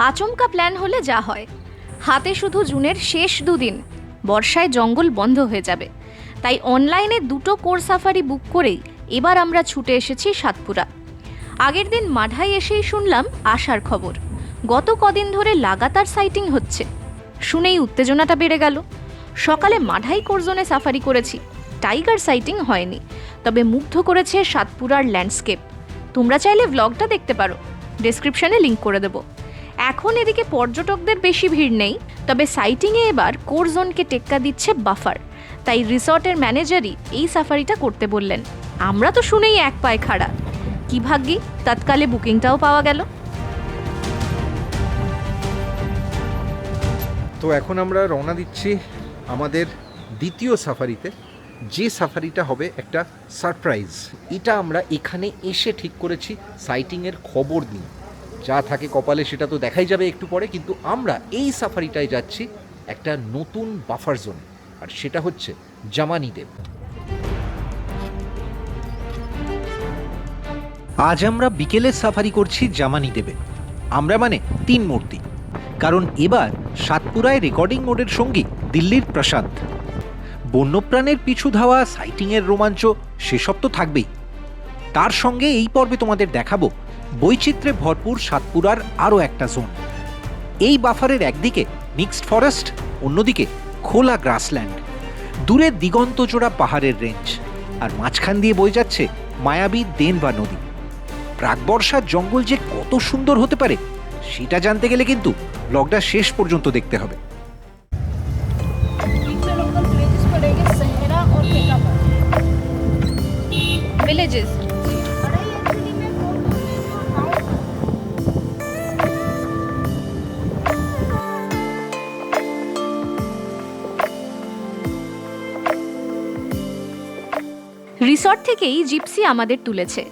আচমকা প্ল্যান হলে যা হয়, হাতে শুধু জুনের শেষ দুদিন, বর্ষায় জঙ্গল বন্ধ হয়ে যাবে। তাই অনলাইনে 2টো কোর সাফারি বুক করেই এবার আমরা ছুটে এসেছি সাতপুরা। আগের দিন মাঢাই এসেই শুনলাম আসার খবর, গত কদিন ধরে লাগাতার সাইটিং হচ্ছে। শুনেই উত্তেজনাটা বেড়ে গেল। সকালে মাঢাই কোরজোনে সাফারি করেছি, টাইগার সাইটিং হয়নি, তবে মুগ্ধ করেছে সাতপুরার ল্যান্ডস্কেপ। তোমরা চাইলে ব্লগটা দেখতে পারো, ডেসক্রিপশনে লিংক করে দেবো। এখন এদিকে পর্যটকদের বেশি ভিড় নেই, তবে সাইটিংয়ে এবার কোর জোনকে টেক্কা দিচ্ছে বাফার। তাই রিসর্টের ম্যানেজারই এই সাফারিটা করতে বললেন। আমরা তো শুনেই এক পায়ে খাড়া, কি ভাগ্যি তৎকালে বুকিংটাও পাওয়া গেল। তো এখন আমরা রওনা দিচ্ছি আমাদের দ্বিতীয় সাফারিতে, যে সাফারিটা হবে একটা সারপ্রাইজ। এটা আমরা এখানে এসে ঠিক করেছি সাইটিংয়ের খবর নিয়ে। যা থাকে কপালে সেটা তো দেখাই যাবে একটু পরে, কিন্তু আমরা এই সাফারিটায় যাচ্ছি একটা নতুন বাফার জোন, আর সেটা হচ্ছে জামানি দ্বীপ। আজ আমরা বিকেলের সাফারি করছি জামানি দ্বীপে। আমরা মানে 3 মূর্তি, কারণ এবার সাতপুরায় রেকর্ডিং মোডের সঙ্গী দিল্লির প্রশান্ত। বন্যপ্রাণের পিছু ধাওয়া, সাইটিংয়ের রোমাঞ্চ সেসব তো থাকবেই। তার সঙ্গে এই পর্বে তোমাদের দেখাবো বৈচিত্র্যে ভরপুর সাতপুরার আরও একটা জোন। এই বাফারের একদিকে মিক্সড ফরেস্ট, অন্যদিকে খোলা গ্রাসল্যান্ড, দূরে দিগন্তজোড়া পাহাড়ের রেঞ্জ, আর মাঝখান দিয়ে বয়ে যাচ্ছে মায়াবী দেনবা নদী। প্রাকবর্ষার জঙ্গল যে কত সুন্দর হতে পারে সেটা জানতে গেলে কিন্তু ব্লগটা শেষ পর্যন্ত দেখতে হবে। ভিলেজেস রিসর্ট থেকেই জিপসি আমাদের তুলেছে।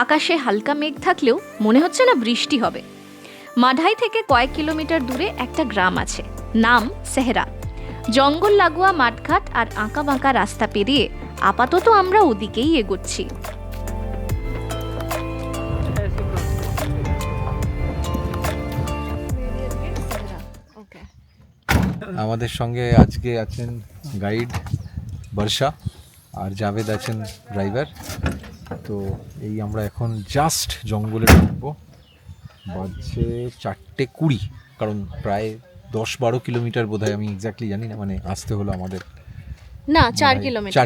আকাশে হালকা মেঘ থাকলেও মনে হচ্ছে না বৃষ্টি হবে। মাঢাই থেকে কয়েক কিলোমিটার দূরে একটা গ্রাম আছে, নাম সেহরা। জঙ্গল লাগোয়া মাঠঘাট আর আঁকা বাঁকা রাস্তা পেরিয়ে আপাতত আমরা ওদিকেই এগোচ্ছি। আমাদের সঙ্গে আজকে আছেন গাইড বর্ষা, আর জাভেদ আছেন ড্রাইভার। তো এই আমরা এখন জাস্ট জঙ্গলে ঢুকবো, বাজছে 4:20, কারণ প্রায় 10-12 কিলোমিটার বোধ হয়, আমি এক্স্যাক্টলি জানি না, মানে আসতে হলো আমাদের না 4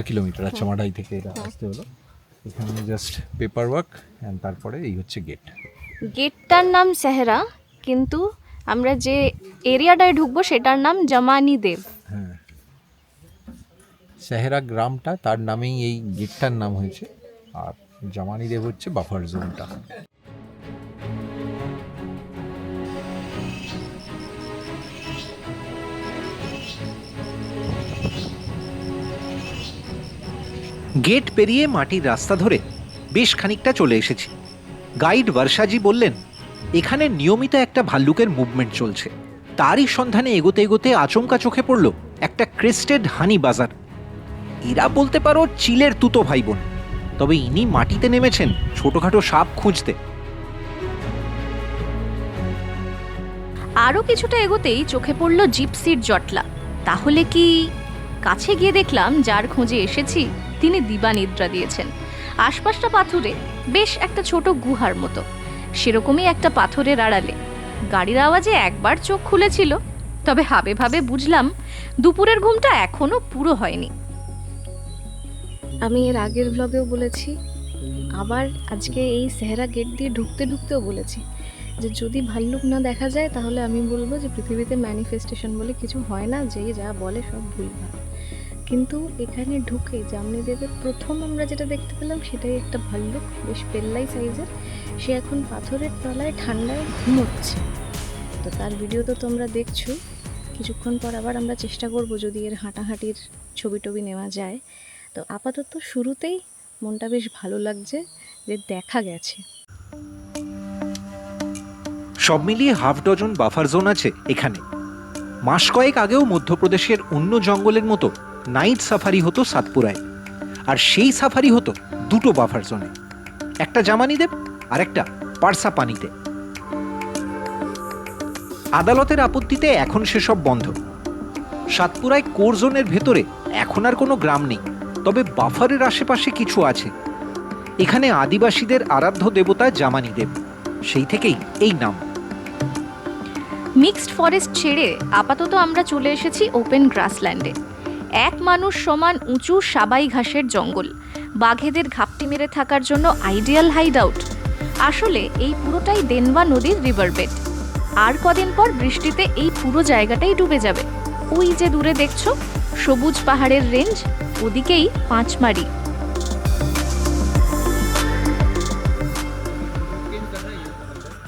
কিলোমিটার। আচ্ছা, মাঢাই থেকে এটা আসতে হলো। এখানে জাস্ট পেপার ওয়ার্ক, অ্যান্ড তারপরে এই হচ্ছে গেট। গেটটার নাম সেহরা, কিন্তু আমরা যে এরিয়াটায় ঢুকবো সেটার নাম জামানি দেব। হ্যাঁ, সেহরা গ্রামটা, তার নামেই এই গেটটার নাম হয়েছে, আর জামানি দেব হচ্ছে বাফার জোনটা। গেট পেরিয়ে মাটির রাস্তা ধরে বেশ খানিকটা চলে এসেছি। গাইড বর্ষাজি বললেন এখানে নিয়মিত একটা ভাল্লুকের মুভমেন্ট চলছে। তারই সন্ধানে এগোতে এগোতে আচমকা চোখে পড়ল একটা ক্রেস্টেড হানি বাজার। এরা বলতে পারো চিলের তুতো ভাই বোন, তবে ইনি মাটিতে নেমেছেন ছোটখাটো সাপ খুঁজতে। আরও কিছুটা এগোতেই চোখে পড়ল জিপসির জটলা। তাহলে কি? কাছে গিয়ে দেখলাম যার খোঁজে এসেছি তিনি দিবানিদ্রা দিয়েছেন। আশপাশটা পাথুরে, বেশ একটা ছোট গুহার মতো। সেরকমই একটা পাথরের আড়ালে গাড়ির আওয়াজে একবার চোখ খুলেছিল, তবে হাবে ভাবে বুঝলাম দুপুরের ঘুমটা এখনো পুরো হয়নি। আমি এর আগের ব্লগেও বলেছি, আবার আজকে এই সেহরা গেট দিয়ে ঢুকতে ঢুকতেও বলেছি যে যদি ভাল্লুক না দেখা যায় তাহলে আমি বলবো যে পৃথিবীতে ম্যানিফেস্টেশন বলে কিছু হয় না, যেই যা বলে সব ভুলভাল। কিন্তু এখানে ঢুকে জামনি দেবের প্রথম আমরা যেটা দেখতে পেলাম সেটাই একটা ভাল্লুক, বেশ পেল্লাই সাইজের। সে এখন পাথরের তলায় ঠান্ডায় ঘুমোচ্ছে। তো তার ভিডিও তো তোমরা দেখছো। কিছুক্ষণ পর আবার আমরা চেষ্টা করব যদি এর হাঁটাহাঁটির ছবি টবি নেওয়া যায়। তো আপাতত শুরুতেই মনটা বেশ ভালো লাগছে যে দেখা গেছে। সব মিলিয়ে হাফ ডজন বাফার জোন আছে এখানে। মাস কয়েক আগেও মধ্যপ্রদেশের অন্য জঙ্গলের মতো নাইট সাফারি হতো সাতপুরায়, আর সেই সাফারি হতো 2টো বাফার জোনে, একটা জামানি দ্বীপ আর একটা পারসা পানিতে। আদালতের আপত্তিতে এখন সেসব বন্ধ। সাতপুরায় কোর জোনের ভেতরে এখন আর কোনো গ্রাম নেই, তবে বাফারের আশেপাশে কিছু আছে। এখানে আদিবাসীদের আরাধ্য দেবতা জামানি দেব, সেই থেকেই এই নাম। মিক্সড ফরেস্ট ছেড়ে আপাতত আমরা চলে এসেছি ওপেন গ্রাসল্যান্ডে। এক মানুষ সমান উঁচু সাবাই ঘাসের জঙ্গল, বাঘেদের ঘাপটি মেরে থাকার জন্য আইডিয়াল হাইড আউট। আসলে এই পুরোটাই দেনবা নদীর রিভারবেড। আর কদিন পর বৃষ্টিতে এই পুরো জায়গাটাই ডুবে যাবে। ওই যে দূরে দেখছো সবুজ পাহাড়ের রেঞ্জ, ওদিকেই পাঁচমারি।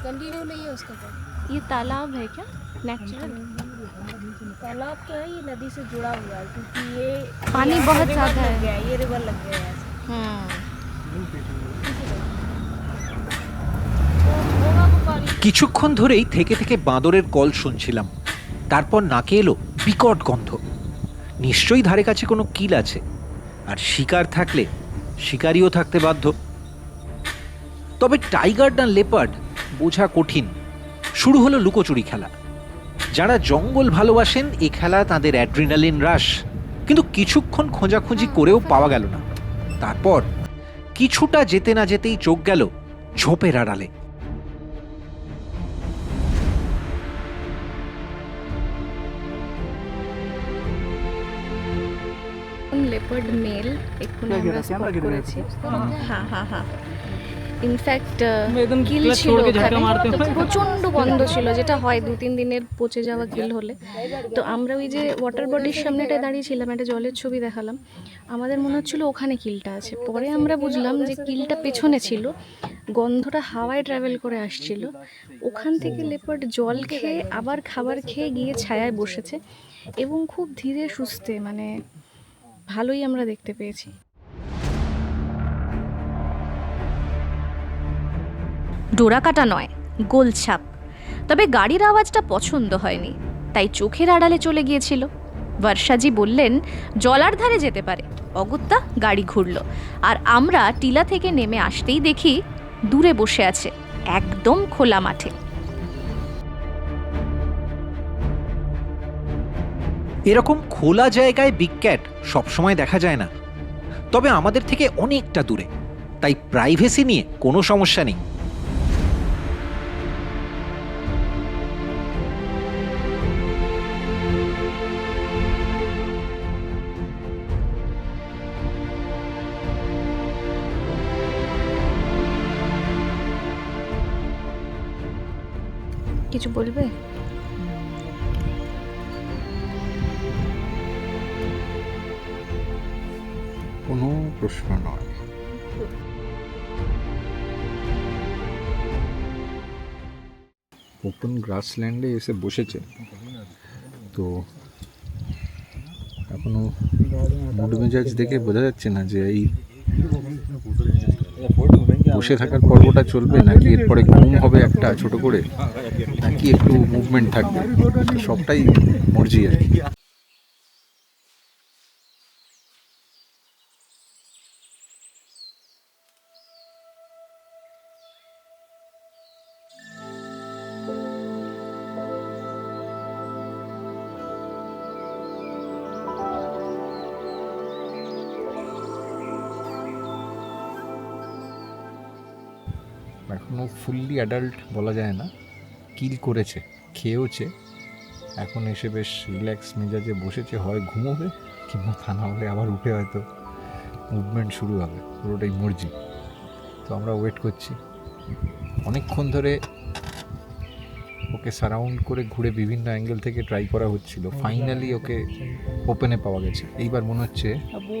कंटिन्यू नहीं है उसका पानी। ये तालाब है क्या नेचुरल? तालाब तो है, ये नदी से जुड़ा हुआ है क्योंकि ये पानी यहाँ बहुत river ज्यादा लग है। गया ये रिवर लग गया है यहाँ से। तो होगा वो पानी। কিছুক্ষণ ধরেই থেকে থেকে বাঁদরের কল শুনছিলাম। তারপর নাকে এলো বিকট গন্ধ। নিশ্চয়ই ধারে কাছে কোনো কিল আছে, আর শিকার থাকলে শিকারিও থাকতে বাধ্য। তবে টাইগার না লেপার্ড বোঝা কঠিন। শুরু হলো লুকোচুরি খেলা। যারা জঙ্গল ভালোবাসেন এ খেলা তাদের অ্যাড্রিনালিন রাশ, কিন্তু কিছুক্ষণ খোঁজাখুঁজি করেও পাওয়া গেল না। তারপর কিছুটা যেতে না যেতেই চোখ গেল ঝোপের আড়ালে। লেপার্ড মেল এক্ষুনি আমরা স্পট করেছি। হ্যাঁ হ্যাঁ হ্যাঁ। ইনফ্যাক্ট একদম কিল ক্লাচ ছিল छोड़ के ওখানে, झटका मारते তো हुए। প্রচন্ড গন্ধ ছিল, যেটা হয় 2-3 দিনের পচে যাওয়া কিল হলে। তো আমরা ওই যে ওয়াটার বডির সামনেটায় দাঁড়িয়েছিলাম, একটা জলের ছবি দেখালাম, আমাদের মনে হচ্ছিল ওখানে কিলটা আছে। পরে আমরা বুঝলাম যে কিলটা পেছনে ছিল, গন্ধটা হাওয়ায় ট্রাভেল করে আসছিল। ওখান থেকে লেপার্ড জল খেয়ে আবার খাবার খেয়ে গিয়ে ছায়ায় বসেছে, এবং খুব ধীরে সুস্থে, মানে ভালোই আমরা দেখতে পেয়েছি। ডোরাকাটা নয়, গোলছাপ। তবে গাড়ির আওয়াজটা পছন্দ হয়নি, তাই চোখের আড়ালে চলে গিয়েছিল। বর্ষাজি বললেন জলার ধারে যেতে পারে। অগত্যা গাড়ি ঘুরল, আর আমরা টিলা থেকে নেমে আসতেই দেখি দূরে বসে আছে একদম খোলা মাঠে। এরকম খোলা জায়গায় বিগ ক্যাট সবসময় দেখা যায় না, তবে আমাদের থেকে অনেকটা দূরে, তাই প্রাইভেসি নিয়ে কোনো সমস্যা নেই। কিছু বলবে? কোনো প্রশ্ন নয়। ওপেন গ্রাসল্যান্ডে এসে বসেছে, তো এখনো মুড মেজাজ দেখে বোঝা যাচ্ছে না যে এই বসে থাকার পর্বটা চলবে নাকি এরপরে ঘুম হবে একটা ছোট করে, নাকি একটু মুভমেন্ট থাকবে, সবটাই মর্জি আর কি। এখনও ফুললি অ্যাডাল্ট বলা যায় না, কিল করেছে, খেয়েওছে, এখন এসে বেশ রিল্যাক্স মেজাজে বসেছে। হয় ঘুমোবে, কিংবা তা না হলে আবার উঠে হয়তো মুভমেন্ট শুরু হবে, পুরোটাই মর্জি। তো আমরা ওয়েট করছি। অনেকক্ষণ ধরে ওকে সারাউন্ড করে ঘুরে বিভিন্ন অ্যাঙ্গেল থেকে ট্রাই করা হচ্ছিল, ফাইনালি ওকে ওপেনে পাওয়া গেছে। এইবার মনে হচ্ছে अब वो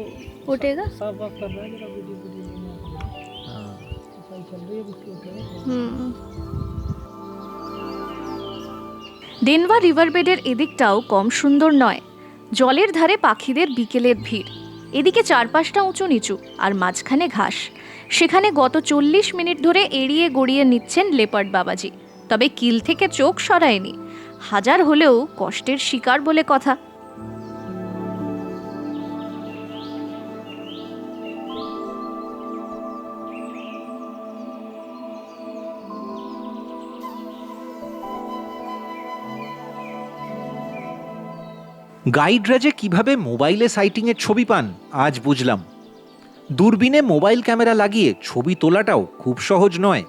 ওঠেগা? साफ वाफ कर रहा है, जरा वीडियो वीडियो सही चल रही है उसकी उठेगा। ডেনভা রিভারবেডের এদিকটাও কম সুন্দর নয়। জলের ধারে পাখিদের বিকেলের ভিড়, এদিকে চারপাশটা উঁচু নিচু আর মাঝখানে ঘাস। সেখানে গত 40 মিনিট ধরে এড়িয়ে গড়িয়ে নিচ্ছেন লেপার্ড বাবাজি, তবে কিল থেকে চোখ সরায়নি। হাজার হলেও কষ্টের শিকার বলে কথা। গাইডরা যে কিভাবে মোবাইলে সাইটিংয়ের ছবি পান আজ বুঝলাম। দূরবীনে মোবাইল ক্যামেরা লাগিয়ে ছবি তোলাটাও খুব সহজ নয়।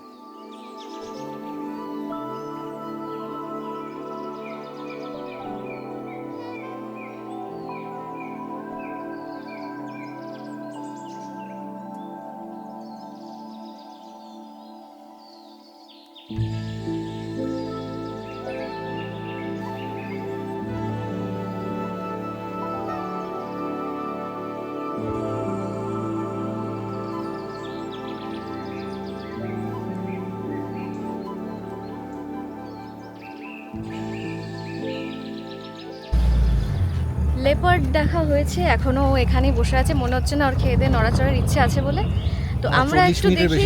লেপার্ড দেখা হয়েছে, এখনো এখানেই বসে আছে, মনে হচ্ছে না ওর খেয়ে দিয়ে নড়াচড়ার ইচ্ছে আছে বলে। তো আমরা একটু দেখি।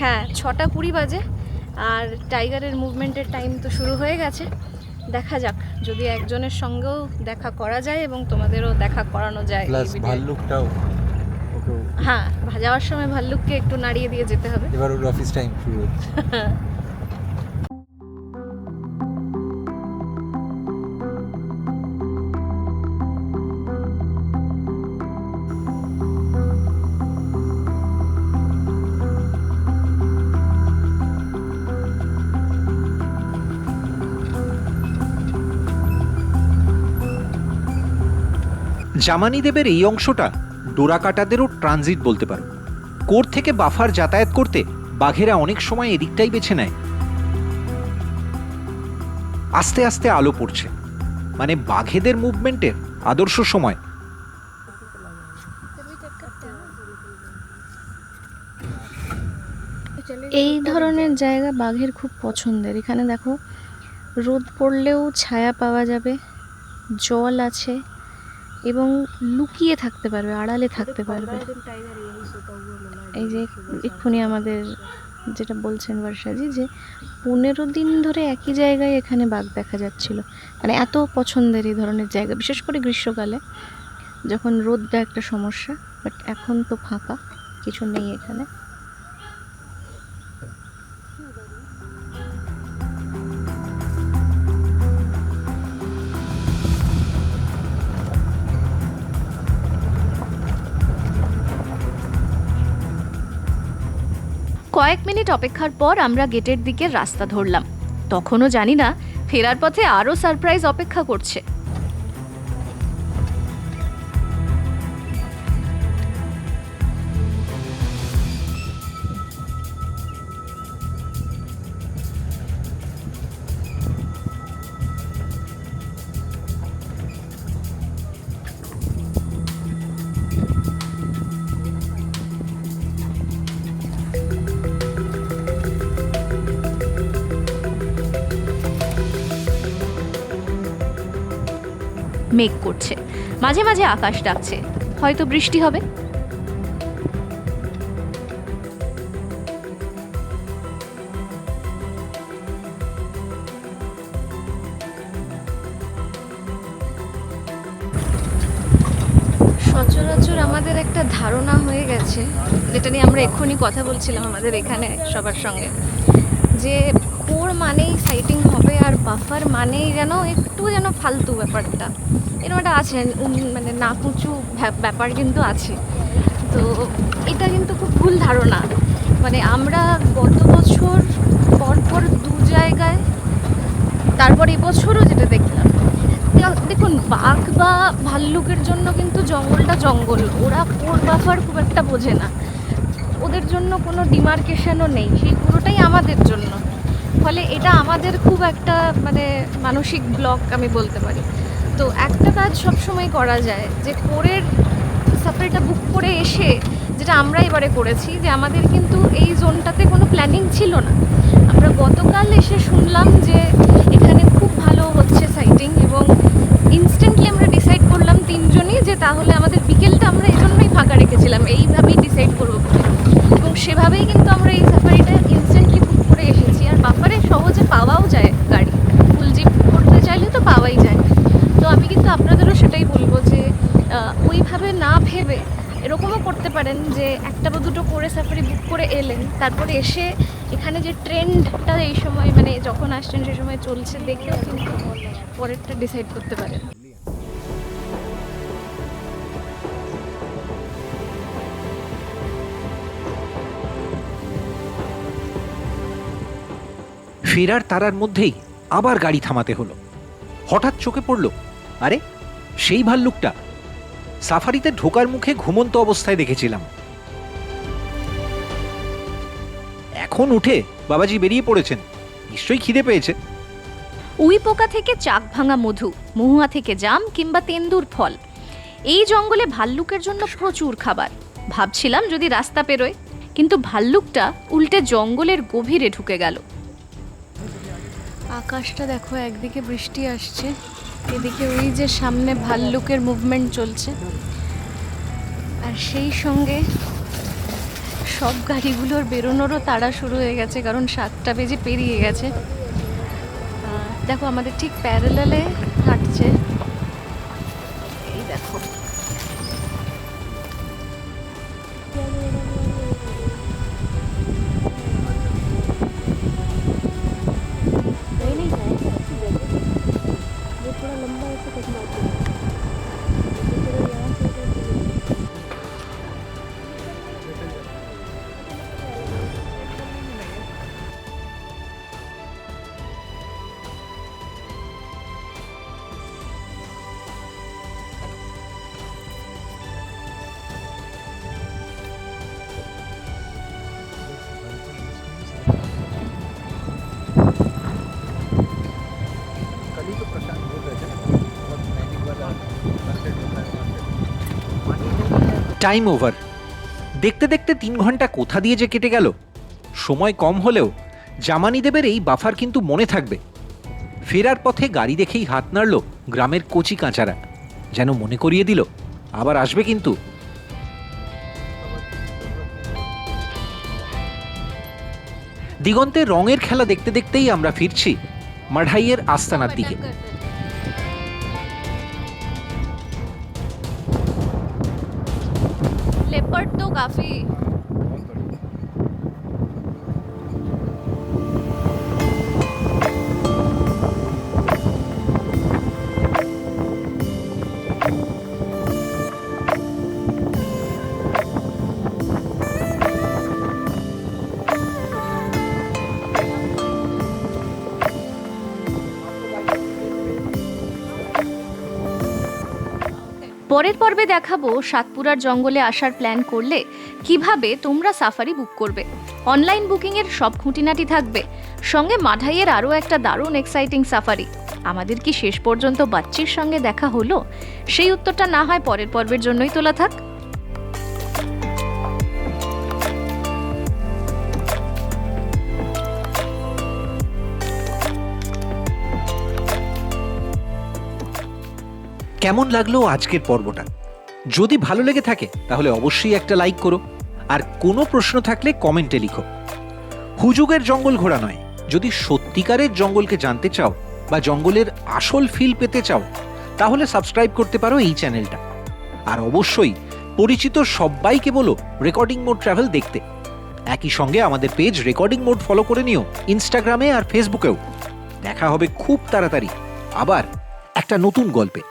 হ্যাঁ, 6:20 বাজে আর টাইগারের মুভমেন্টের টাইম তো শুরু হয়ে গেছে। দেখা যাক যদি একজনের সঙ্গেও দেখা করা যায় এবং তোমাদেরও দেখা করানো যায়। প্লাস ভাল্লুকটাও ওকেও, হ্যাঁ, যাওয়ার সময় ভাল্লুককে একটু নাড়িয়ে দিয়ে যেতে হবে। এবার ওর অফিস টাইম শুরু হচ্ছে। জামানি দেবের এই অংশটা ডোরাকাটাদেরও ট্রানজিট বলতে পারো। কোর থেকে বাফার যাতায়াত করতে বাঘেরা অনেক সময় এদিকটাই বেছে নেয়। আস্তে আস্তে আলো পড়ছে, মানে বাঘেদের মুভমেন্টের আদর্শ সময়। এই ধরনের জায়গা বাঘের খুব পছন্দের। এখানে দেখো, রোদ পড়লেও ছায়া পাওয়া যাবে, জল আছে এবং লুকিয়ে থাকতে পারবে, আড়ালে থাকতে পারবে। এই যে এক্ষুনি আমাদের যেটা বলছেন বর্ষাজি, যে 15 দিন ধরে একই জায়গায় এখানে বাঘ দেখা যাচ্ছিল। মানে এত পছন্দের এই ধরনের জায়গা, বিশেষ করে গ্রীষ্মকালে যখন রোদটা একটা সমস্যা। বাট এখন তো ফাঁকা, কিছু নেই এখানে। কয়েক মিনিট অপেক্ষার পর আমরা গেটের দিকে রাস্তা ধরলাম। তখনও জানি না ফেরার পথে আরও সারপ্রাইজ অপেক্ষা করছে। মেঘ করছে, মাঝে মাঝে আকাশ ডাকছে, হয়তো বৃষ্টি হবে। সচরাচর আমাদের একটা ধারণা হয়ে গেছে, যেটা নিয়ে আমরা এক্ষুনি কথা বলছিলাম আমাদের এখানে সবার সঙ্গে, যে কোর মানেই সাইটিং হবে আর বাফার মানেই যেন একটু যেন ফালতু ব্যাপারটা এরকম একটা আছে, মানে নাকুচু ব্যাপার কিন্তু আছে। তো এটা কিন্তু খুব ভুল ধারণা। মানে আমরা গত বছর পরপর 2 জায়গায়, তারপর এবছরও যেটা দেখলাম, দেখুন বাঘ বা ভাল্লুকের জন্য কিন্তু জঙ্গলটা জঙ্গল, ওরা কোর বাফার খুব একটা বোঝে না, ওদের জন্য কোনো ডিমার্কেশনও নেই, সেই পুরোটাই আমাদের জন্য। ফলে এটা আমাদের খুব একটা মানে মানসিক ব্লক আমি বলতে পারি। তো একটা কাজ সবসময় করা যায়, যে কোরের সাফারিটা বুক করে এসে, যেটা আমরা এবারে করেছি, যে আমাদের কিন্তু এই জোনটাতে কোনো প্ল্যানিং ছিল না। আমরা গতকাল এসে শুনলাম যে এখানে খুব ভালো হচ্ছে সাইটিং, এবং ইনস্ট্যান্টলি আমরা ডিসাইড করলাম 3 জনই যে তাহলে আমাদের বিকেলটা আমরা এই জন্যই ফাঁকা রেখেছিলাম, এইভাবেই ডিসাইড করবো বলে। এবং সেভাবেই কিন্তু আমরা এই সাফারিটা ইনস্ট্যান্টলি বুক করে এসেছি। আর বাফারে সহজে পাওয়াও যায় গাড়ি, ফুল জিপ করতে চাইলে তো পাওয়াই যায়। তো আমি কিন্তু আপনাদেরও সেটাই বলবো যে ওইভাবে না ভেবে এরকমও করতে পারেন যে 1টা বা 2টো করে সাফারি বুক করে এলেন, তারপরে এসে এখানে যে ট্রেন্ডটা এই সময় মানে যখন আসছেন সে সময় চলছে দেখেও কিন্তু পরেরটা ডিসাইড করতে পারেন। ফেরার তারার মধ্যেই আবার গাড়ি থামাতে হলো। হঠাৎ চোখে পড়ল, আরে সেই ভাল্লুকটা সাফারিতে ঢোকার মুখে ঘুমন্ত অবস্থায় দেখেছিলাম। এখন উঠে বাবাজি বেরিয়ে পড়েছেন, নিশ্চয়ই খিদে পেয়েছে। উই পোকা থেকে চাক ভাঙা মধু, মহুয়া থেকে জাম কিংবা তেন্দুর ফল, এই জঙ্গলে ভাল্লুকের জন্য প্রচুর খাবার। ভাবছিলাম যদি রাস্তা পেরোয়, কিন্তু ভাল্লুকটা উল্টে জঙ্গলের গভীরে ঢুকে গেল। আকাশটা দেখো, একদিকে বৃষ্টি আসছে, এদিকে ওই যে সামনে ভাল্লুকের মুভমেন্ট চলছে, আর সেই সঙ্গে সব গাড়িগুলোর বেরোনোরও তাড়া শুরু হয়ে গেছে, কারণ 7টা বেজে পেরিয়ে গেছে। দেখো আমাদের ঠিক প্যারালালে হাঁটছে, এই দেখো। कल ही तो प्रशांत बोल रहे थे ना, बहुत मैजिक वाला कॉन्सेप्ट होता है वहाँ पे। Time over. দেখতে দেখতে 3 ঘন্টা কোথা দিয়ে যে কেটে গেল। সময় কম হলেও জামানি দেবের এই বাফার কিন্তু মনে থাকবে। ফেরার পথে গাড়ি দেখেই হাত নাড়ল গ্রামের কচি কাঁচারা, যেন মনে করিয়ে দিল আবার আসবে কিন্তু। দিগন্তে রঙের খেলা দেখতে দেখতেই আমরা ফিরছি মাঢাইয়ের আস্তানার দিকে। लेपर्ड तो काफी পরের পর্বে দেখাবো সাতপুরার জঙ্গলে আসার প্ল্যান করলে কিভাবে তোমরা সাফারি বুক করবে। অনলাইন বুকিংয়ের সব খুঁটিনাটি থাকবে, সঙ্গে মাঢাইয়ের আরও একটা দারুণ এক্সাইটিং সাফারি। আমাদের কি শেষ পর্যন্ত বাচ্চির সঙ্গে দেখা হলো? সেই উত্তরটা না হয় পরের পর্বের জন্যই তোলা থাক। কেমন লাগলো আজকের পর্বটা? যদি ভালো লেগে থাকে তাহলে অবশ্যই একটা লাইক করো, আর কোনো প্রশ্ন থাকলে কমেন্টে লিখো। হুজুগের জঙ্গল ঘোরা নয়, যদি সত্যিকারের জঙ্গলকে জানতে চাও বা জঙ্গলের আসল ফিল পেতে চাও তাহলে সাবস্ক্রাইব করতে পারো এই চ্যানেলটা। আর অবশ্যই পরিচিত সবাইকে বলো রেকর্ডিং মোড ট্রাভেল দেখতে। একই সঙ্গে আমাদের পেজ রেকর্ডিং মোড ফলো করে নিও ইনস্টাগ্রামে আর ফেসবুকেও। দেখা হবে খুব তাড়াতাড়ি আবার একটা নতুন গল্পে।